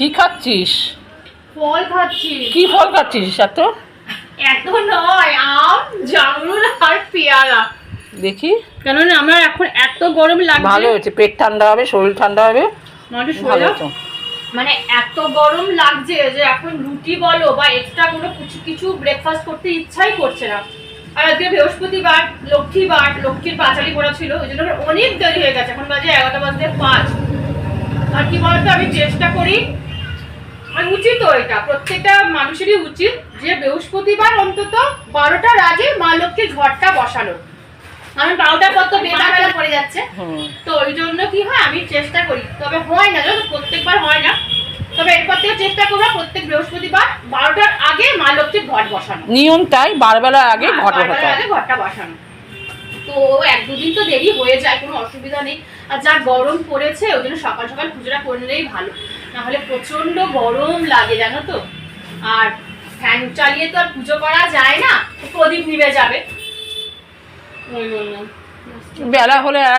কি খাচ্ছিস? ফল খাচ্ছি। কি ফল খাচ্ছিস? এত এত নয়, আম, জামরুল আর পেয়ারা। দেখি। কেন না আমার এখন এত গরম লাগছে। ভালো হয়েছে, পেট ঠান্ডা হবে, শরীর ঠান্ডা হবে। ভালো তো। মানে এত গরম লাগছে যে এখন রুটি বলো বা এক্সট্রা কোনো কিছু ব্রেকফাস্ট করতে ইচ্ছাই করছে না। আর আজকে বৃহস্পতিবার, লক্ষ্মীবার, লক্ষ্মীর পাঁচালি করা ছিল, ওই জন্য অনেক দেরি হয়ে গেছে। এখন বাজে 11:05। আর কি বলতো, আমি চেষ্টা করি, আর উচিত এটা প্রত্যেকটা মানুষেরই উচিত যে বৃহস্পতিবার অন্তত 12টার আগে মা লক্ষ্মীর ঘরটা বসানো। আমি 12টার পর তো বেলা পড়ে যাচ্ছে, তো ওই জন্য কি হয় আমি চেষ্টা করি, তবে হয় না, জানো প্রত্যেকবার হয় না। তবে এরপর থেকে চেষ্টা করবো প্রত্যেক বৃহস্পতিবার 12টার আগে মা লক্ষ্মীর ঘর বসানো। নিয়ম তাই, 12 বেলার আগে ঘরটা বসানো। তো 1-2 দিন তো দেরি হয়ে যায়, কোনো অসুবিধা নেই। আর যা গরম পড়েছে ওই জন্য সকাল সকাল পুজোটা করে নিলেই ভালো, না হলে প্রচন্ড গরম লাগে জানো তো। আর ফ্যান চালিয়ে তো আর পুজো করা যায় না, প্রদীপ নিভে যাবে। ওই জন্য বেলা হলে